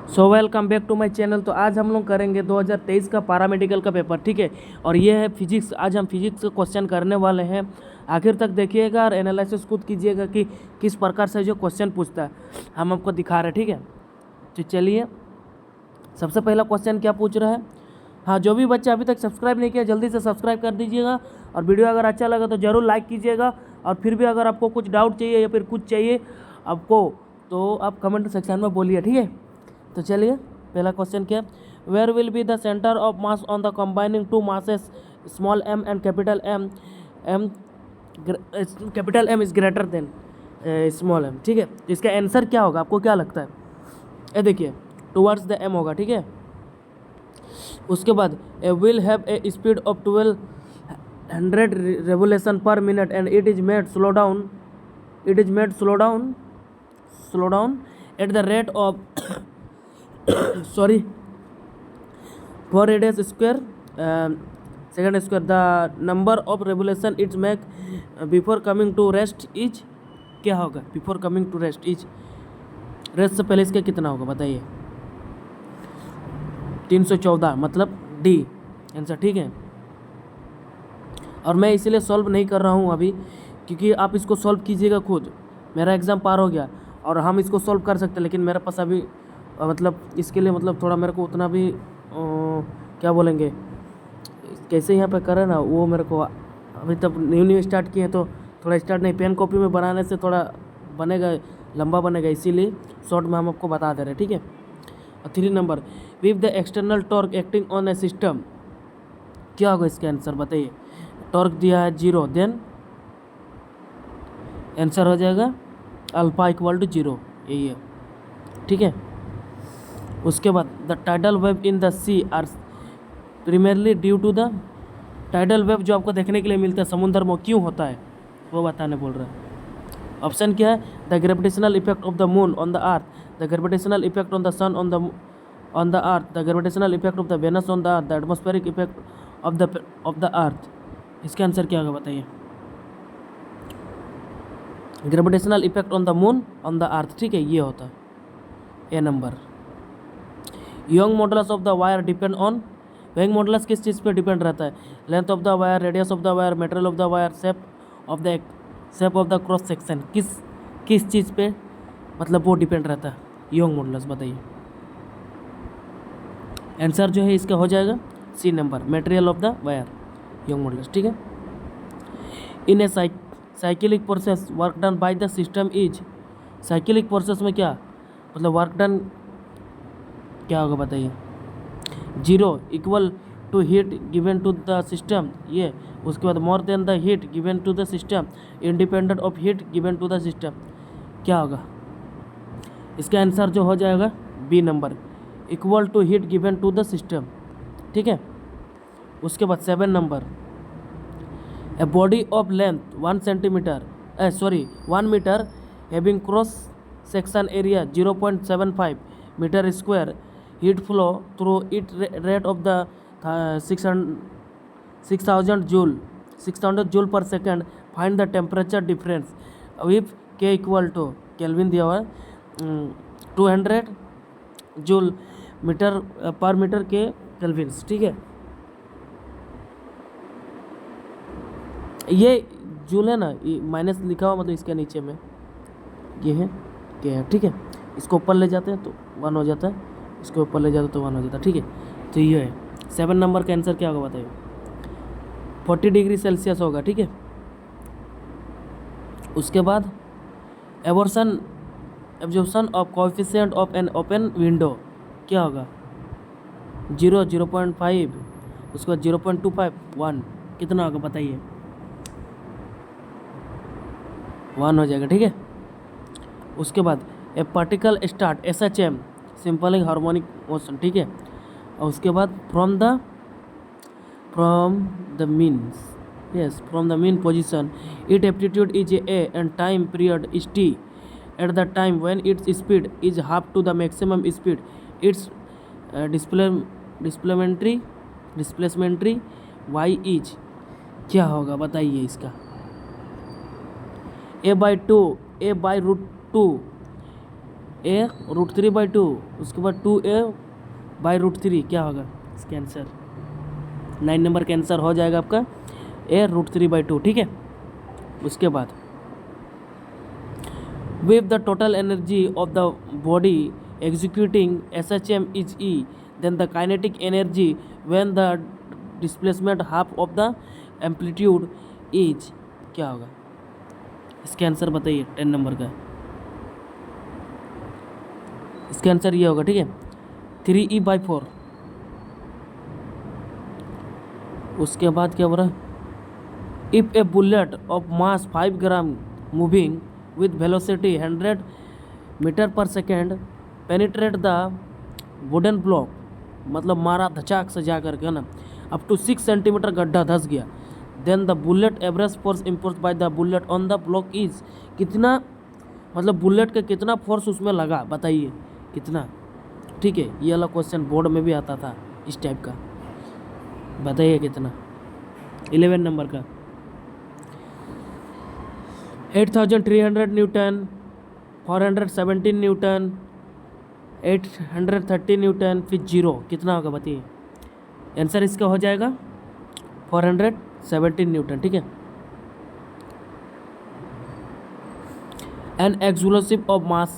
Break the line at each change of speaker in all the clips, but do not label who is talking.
So welcome back to my channel. तो आज हम लोग करेंगे 2023 का पैरामेडिकल का पेपर, ठीक है। और ये है फिजिक्स। आज हम फिजिक्स का क्वेश्चन करने वाले हैं। आखिर तक देखिएगा और एनालिसिस खुद कीजिएगा कि किस प्रकार से जो क्वेश्चन पूछता है हम आपको दिखा रहे हैं, ठीक है। तो चलिए, सबसे पहला क्वेश्चन क्या पूछ रहा है। हाँ, जो भी बच्चा अभी तक सब्सक्राइब नहीं किया जल्दी से सब्सक्राइब कर दीजिएगा। और वीडियो अगर अच्छा लगा तो ज़रूर लाइक कीजिएगा। और फिर भी अगर आपको कुछ डाउट चाहिए या फिर कुछ चाहिए आपको, तो आप कमेंट सेक्शन में बोलिए, ठीक है। तो चलिए, पहला क्वेश्चन क्या है। Where will be the centre of mass on the combining two masses small M and capital M. M capital M is greater than small M, ठीक है। तो इसका आंसर क्या होगा, आपको क्या लगता है। ये देखिए, टुवर्ड्स द एम होगा, ठीक है। उसके बाद A will have a speed of 1200 revolution per minute and it is made slow down at the rate of sorry 4 radius square second square. The number of revolution it make before coming to rest is क्या होगा। Before coming to rest is, rest से पहले इसका कितना होगा बताइए। 314 मतलब D answer, ठीक है। और मैं इसीलिए सॉल्व नहीं कर रहा हूँ अभी, क्योंकि आप इसको सॉल्व कीजिएगा खुद। मेरा एग्ज़ाम पार हो गया और हम इसको सॉल्व कर सकते हैं, लेकिन मेरे पास अभी मतलब इसके लिए मतलब थोड़ा मेरे को उतना भी क्या बोलेंगे, कैसे यहाँ पे करें ना, वो मेरे को अभी तक न्यू स्टार्ट किए, तो थोड़ा स्टार्ट नहीं, पेन कॉपी में बनाने से थोड़ा बनेगा, लंबा बनेगा, इसीलिए शॉर्ट में हम आपको बता दे रहे हैं, ठीक है। और 3 number, with the external torque acting on A system, क्या होगा इसका आंसर बताइए। टॉर्क दिया है 0, देन आंसर हो जाएगा अल्फा इक्वल टू 0, यही है, ठीक है। उसके बाद the tidal wave in the sea are primarily due to the, tidal wave जो आपको देखने के लिए मिलता है समुद्र में, क्यों होता है वो बताने बोल रहा है। ऑप्शन क्या है, the gravitational effect of the moon on the earth, the gravitational effect on the sun on the earth, the gravitational effect of the Venus on the earth, the atmospheric effect of the earth. इसका answer क्या होगा बताइए। Gravitational effect on the moon on the earth, ठीक है, ये होता है A number. Young modulus of the wire depend on, Young modulus किस चीज़ पे डिपेंड रहता है। Length of the wire, radius of the wire, material of the wire, shape of the cross section, किस चीज़ पे मतलब वो डिपेंड रहता है यंग मॉडल्स, बताइए। आंसर जो है इसका हो जाएगा C number, material of the wire, Young modulus, ठीक है। In a cyclic process work done by the system is, cyclic process में क्या मतलब वर्क डन क्या होगा बताइए। 0 equal to heat given to the system, ये। उसके बाद more than the heat given to the system, independent of heat given to the system, क्या होगा इसका आंसर जो हो जाएगा B number, equal to heat given to the system, ठीक है। उसके बाद 7 नंबर, a body of length 1 metre having cross section area 0.75 metre square, heat flow through it rate of the 600 joule per second. Find the temperature difference if K equal to Kelvin दिया हुआ है 200 joule metre पर metre के Kelvin's, ठीक है। ये joule है ना, ये माइनस लिखा हुआ मतलब इसके नीचे में ये है के है, ठीक है। इसको ऊपर ले जाते हैं तो 1 हो जाता है, इसको ऊपर ले जाते तो 1 हो जाता है, ठीक है। तो ये है 7 नंबर का आंसर क्या होगा बताइए। 40 डिग्री सेल्सियस होगा, ठीक है। उसके बाद absorption of coefficient of an open window क्या होगा। 0, 0.5, उसके बाद 0.25, 1, कितना होगा बताइए। 1 हो जाएगा, ठीक है। उसके बाद a particle start SHM simple harmonic motion, ठीक है। और उसके बाद from the mean position it amplitude is A and time period is T at the time when its speed is half to the maximum speed its displacement Y is, क्या होगा बताइए इसका। a by √2 ए √3/2, उसके बाद 2a/√3, क्या होगा इसका answer? 9 number का आंसर हो जाएगा आपका a√3/2, ठीक है। उसके बाद with the total energy of the body executing SHM is E, then the kinetic energy when the displacement half of the amplitude is, क्या होगा इसका आंसर बताइए? 10 नंबर का इसका आंसर ये होगा, ठीक है, 3e/4। उसके बाद क्या बोल रहा है? If a bullet of mass 5 gram moving with velocity 100 metre per second penetrate the wooden block, मतलब मारा धचाक से जा करके ना, अप टू 6 सेंटीमीटर गड्ढा धस गया, then the bullet average force impose by the bullet on the block is, कितना, मतलब बुलेट का कितना फोर्स उसमें लगा बताइए कितना, ठीक है। ये वाला क्वेश्चन बोर्ड में भी आता था इस टाइप का, बताइए कितना? 11 नंबर का 8300 न्यूटन, 417 न्यूटन, 830 न्यूटन, फिर 0, कितना होगा बताइए? आंसर इसका हो जाएगा 417 न्यूटन, ठीक है। An explosive of mass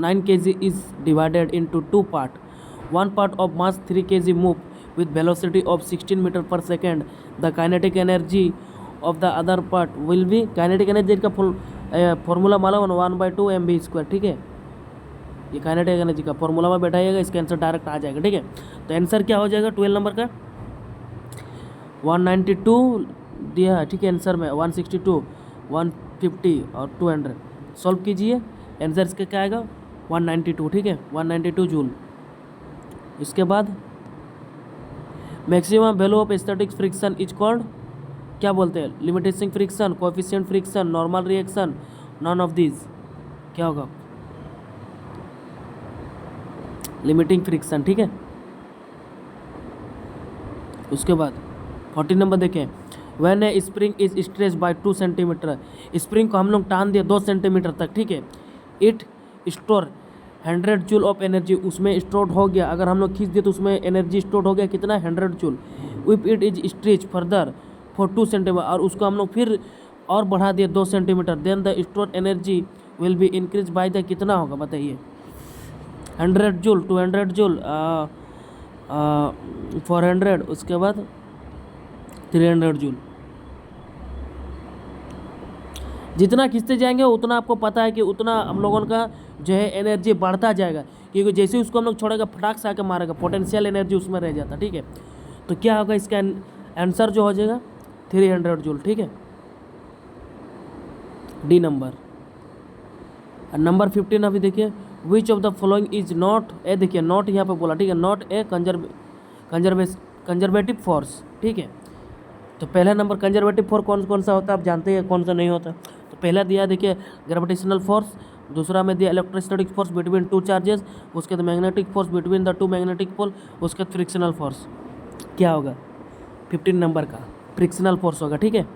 9 kg is divided into 2 part, one part of mass 3 kg move with velocity of 16 metre per second, the kinetic energy of the other part will be, kinetic energy का formula मालूम 1/2 mv², ठीक है। ये kinetic energy का formula में बैठाइएगा, इसका answer direct आ जाएगा, ठीक है। तो आंसर क्या हो जाएगा 12 नंबर का? 192 दिया है, ठीक है, आंसर में 162, 150 और 200 सॉल्व कीजिए, आंसर इसका क्या आएगा? 192, ठीक है, 192 जूल। इसके बाद maximum value of static friction is called, क्या बोलते हैं? Limiting friction, coefficient friction, normal reaction, none of these, क्या होगा? लिमिटिंग फ्रिक्शन, ठीक है। उसके बाद 14 नंबर देखें, when a spring is stretch by 2 centimetre, spring को हम लोग टान दिए 2 सेंटीमीटर तक, ठीक है। It store 100 joule of energy, उसमें स्टोर हो गया, अगर हम लोग खींच दिए तो उसमें एनर्जी स्टोर हो गया कितना? 100 joule. If it is stretch further for 2 centimetre, और उसको हम लोग फिर और बढ़ा दिए 2 centimetre, then the store energy will be increase by the, कितना होगा बताइए? 100 जूल, 200 जूल, 400, उसके बाद 300 जूल। जितना खींचते जाएंगे उतना आपको पता है कि उतना हम लोगों का जो है एनर्जी बढ़ता जाएगा, क्योंकि जैसे उसको हम लोग छोड़ेगा फटाक से आके मारेगा, पोटेंशियल एनर्जी उसमें रह जाता, ठीक है। तो क्या होगा इसका आंसर जो हो जाएगा? 300 जूल, ठीक है, डी नंबर। नंबर 15 अभी देखिए, विच of the following is not a, देखिए नॉट यहाँ पे बोला, ठीक है, नॉट ए कंजर्वेटिव फोर्स, ठीक है। तो पहला नंबर कंजर्वेटिव फोर्स कौन कौन सा होता है आप जानते हैं, कौन सा नहीं होता? तो पहला दिया देखिए ग्रेविटेशनल फोर्स, दूसरा में दिया इलेक्ट्रोस्टैटिक फोर्स बिटवीन 2 चार्जेस, उसके बाद magnetic force between the 2 magnetic pole, उसके बाद फ्रिक्शनल फोर्स, क्या होगा 15 नंबर का? फ्रिक्शनल फोर्स होगा, ठीक है।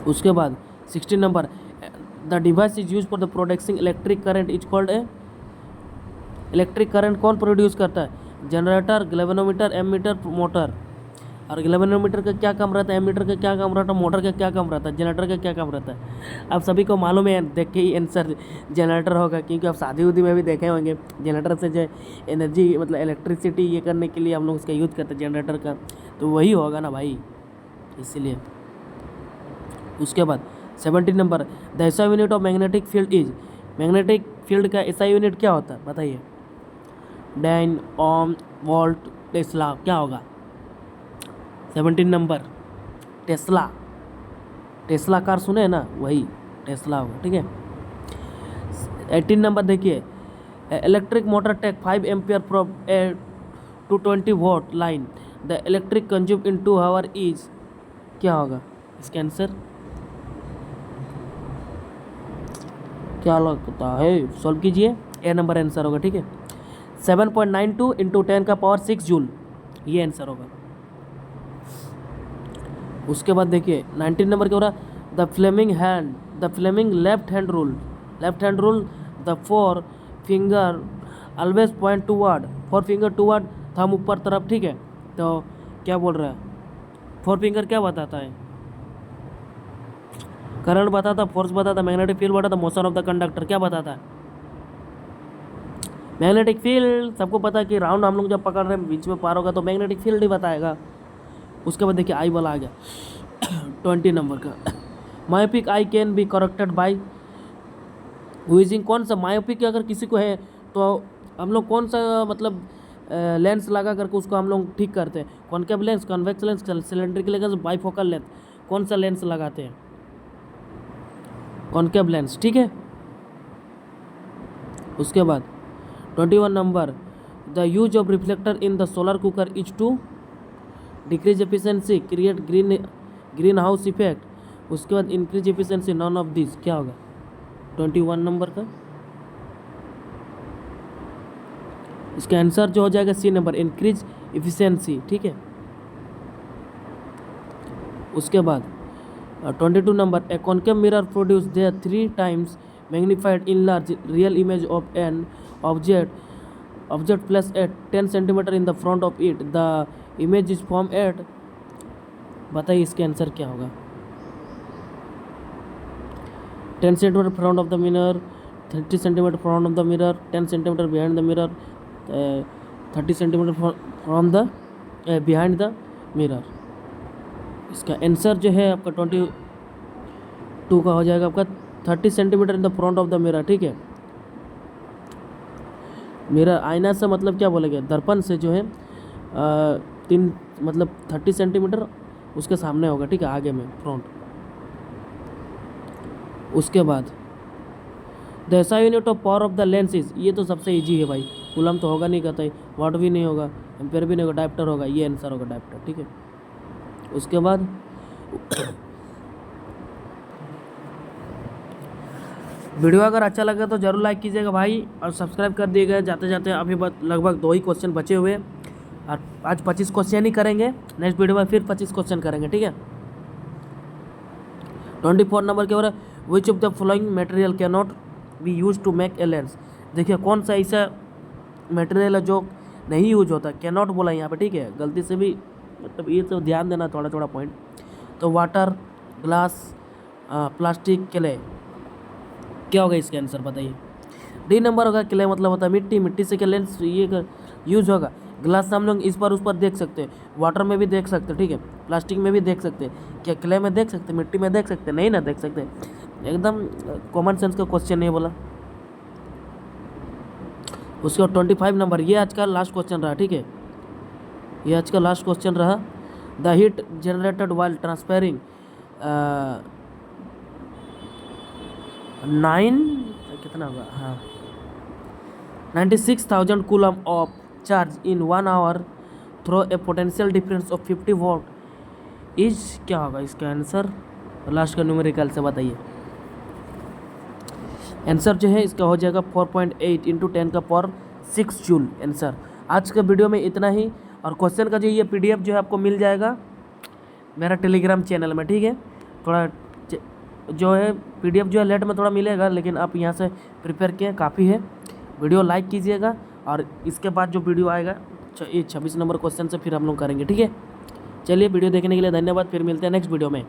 उसके बाद 16 नंबर, the device is use for the producting electric current is called a, electric current कौन प्रोड्यूस करता है? Generator, galvanometer, ammeter, motor. और गैल्वेनोमीटर का क्या काम रहता है, एमीटर का क्या काम रहता है, मोटर का क्या काम रहता है, जनरेटर का क्या काम रहता है? आप सभी को मालूम है, देख के ही आंसर जनरेटर होगा, क्योंकि आप शादी उदी में भी देखे होंगे जनरेटर से जो एनर्जी मतलब इलेक्ट्रिसिटी ये करने के लिए हम लोग उसका यूज़ करते हैं जनरेटर का, तो वही होगा ना भाई, इसीलिए। उसके बाद 17 number, the SI unit of magnetic field is, magnetic field का एसआई यूनिट क्या होता है बताइए? डाइन, ओम, वोल्ट, टेस्ला, क्या होगा? 17 नंबर टेस्ला, टेस्ला कार सुने हैं ना, वही टेस्ला होगा, ठीक है। 18 नंबर देखिए, electric motor take 5 ampere from a 220 volt line, the electric consume in 2 hour is, क्या होगा इसका आंसर? क्या लगता है? सॉल्व कीजिए, ए नंबर आंसर होगा, ठीक है। 7.92 इंटू 10 का पावर 6 जूल, ये आंसर होगा। उसके बाद देखिए 19 नंबर क्या हो रहा? The Fleming left hand rule left hand rule, the four finger always point toward, four finger toward, thumb ऊपर तरफ, ठीक है। तो क्या बोल रहा है, फोर फिंगर क्या बताता है, करंट बताता, फोर्स बताता, मैग्नेटिक फील्ड बताता, मोशन ऑफ द कंडक्टर क्या बताता है, मैग्नेटिक फील्ड। सबको पता है कि राउंड हम लोग जब पकड़ रहे हैं बीच में पार होगा तो मैग्नेटिक फील्ड ही बताएगा। उसके बाद देखिए आई वाला आ गया 20 नंबर का, myopic I can be corrected by using, कौन सा मायोपिक अगर किसी को है तो हम लोग कौन सा मतलब लेंस लगा करके उसको हम लोग ठीक करते हैं, concave lens, convex lens, cylindrical lens, bifocal lens, कौन सा लेंस लगाते हैं, कॉनकेव लेंस, ठीक है। उसके बाद 21 number, the use of reflector in the solar cooker is to decrease efficiency, create greenhouse effect. उसके बाद increase efficiency, none of this, क्या होगा 21 नंबर का। इसका आंसर जो हो जाएगा सी नंबर, इंक्रीज इफिशिएंसी, ठीक है। उसके बाद 22 number, a concave mirror produce there 3 times magnified in large real image of an object plus at 10 centimetre in the front of it, the image is form at, बताइए इसके answer क्या होगा। 10 centimetre front of the mirror, 30 centimetre front of the mirror, 10 centimetre behind the mirror, 30 centimetre from the behind the mirror. इसका answer जो है आपका 22 का हो जाएगा आपका 30 centimetre in the front of the mirror, ठीक है। मिरर आईना से मतलब क्या बोलेंगे, दर्पण से जो है 3 मतलब 30 सेंटीमीटर उसके सामने होगा, ठीक है, आगे में फ्रंट। उसके बाद the SI unit of power of the lens is, ये तो सबसे इजी है भाई, कूलम तो होगा नहीं, कहता है वाट भी नहीं होगा, एम्पेयर भी नहीं होगा, डायप्टर होगा, ये आंसर होगा डायप्टर, ठीक है। उसके बाद वीडियो अगर अच्छा लगा तो जरूर लाइक कीजिएगा भाई और सब्सक्राइब कर दिएगा। जाते जाते अभी लगभग 2 ही क्वेश्चन बचे हुए और आज 25 क्वेश्चन ही करेंगे, नेक्स्ट वीडियो में फिर 25 क्वेश्चन करेंगे, ठीक है। 24 नंबर के ऊपर, which of the following material can not be use to make a lens, देखिए कौन सा ऐसा मटेरियल है जो नहीं यूज होता, कैन नॉट बोला यहाँ पे, ठीक है, गलती से भी, मतलब ये तो ध्यान देना थोड़ा थोड़ा पॉइंट। तो वाटर, ग्लास, प्लास्टिक, क्ले, क्या होगा इसका आंसर बताइए। डी नंबर होगा, क्ले मतलब होता है मिट्टी, मिट्टी से क्या लेंस ये यूज होगा। ग्लास हम लोग इस पर उस पर देख सकते हैं, वाटर में भी देख सकते हैं, ठीक है, प्लास्टिक में भी देख सकते हैं, क्या क्ले में देख सकते हैं, मिट्टी में देख सकते हैं, नहीं ना देख सकते, एकदम कॉमन सेंस का क्वेश्चन नहीं बोला। उसके बाद 25 नंबर, ये आज का लास्ट क्वेश्चन रहा, ठीक है, ये आज का लास्ट क्वेश्चन रहा। The heat generated while transferring 9 कितना होगा, हाँ 96,000 coulomb of charge in 1 hour through a potential difference of 50 volt is, क्या होगा इसका आंसर, लास्ट का न्यूमेरिकल से बताइए। आंसर जो है इसका हो जाएगा 4.8 × 10⁶ जूल आंसर। आज के वीडियो में इतना ही, और क्वेश्चन का जो ये PDF जो है आपको मिल जाएगा मेरा टेलीग्राम चैनल में, ठीक है। थोड़ा जो है PDF जो है लेट में थोड़ा मिलेगा, लेकिन आप यहाँ से प्रिपेयर किए काफ़ी है। वीडियो लाइक कीजिएगा और इसके बाद जो वीडियो आएगा ये 26 नंबर क्वेश्चन से फिर हम लोग करेंगे, ठीक है। चलिए वीडियो देखने के लिए धन्यवाद, फिर मिलते हैं नेक्स्ट वीडियो में।